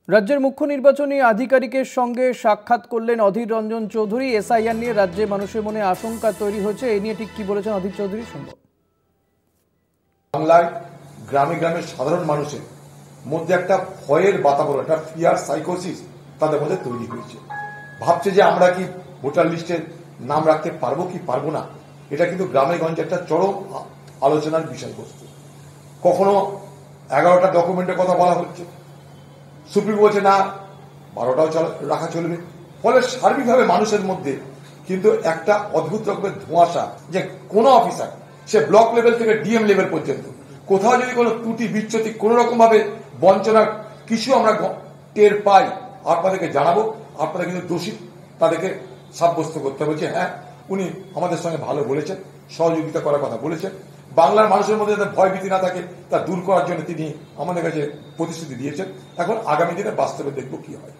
রাজ্যের মুখ্য নির্বাচনী আধিকারিকের সঙ্গে সাক্ষাৎ করলেন অধীর রঞ্জন চৌধুরী। এসআইআর নিয়ে রাজ্যে মানুষের মনে আশঙ্কা তৈরি হয়েছে, এই নিয়ে ঠিক কি বলেছেন অধীর চৌধুরী শুনব। বাংলায় গ্রামে গ্রামে সাধারণ মানুষের মধ্যে একটা ভয়ের বাতাবরণ, একটা ফিয়ার সাইকোসিস তাদের মধ্যে তৈরি হয়েছে। ভাবছে যে আমরা কি ভোটার লিস্টের নাম রাখতে পারবো কি পারবো না। এটা কিন্তু গ্রামে গঞ্জে একটা চরম আলোচনার বিষয়বস্তু। কখনো 11টা ডকুমেন্টের কথা বলা হচ্ছে, সুপ্রিম বলছে না 12টাও রাখা চলবে। ফলে সার্বিকভাবে মানুষের মধ্যে কিন্তু একটা অদ্ভুত রকমের ধোঁয়াশা যে কোন অফিসার, সে ব্লক লেভেল থেকে ডিএম লেভেল পর্যন্ত কোথাও যদি কোনো ত্রুটি বিচ্যুতি কোন রকম ভাবে বঞ্চনার কিছু আমরা টের পাই, আপনাদেরকে জানাবো। আপনারা কিন্তু দোষী তাদেরকে সাব্যস্ত করতে হবে যে হ্যাঁ উনি আমাদের সঙ্গে ভালো বলেছেন, সহযোগিতা করার কথা বলেছেন। বাংলার মানুষের মধ্যে যাতে ভয় ভীতি না থাকে তা দূর করার জন্য তিনি আমাদের কাছে প্রতিশ্রুতি দিয়েছেন। এখন আগামী দিনে বাস্তবে দেখব কি হয়।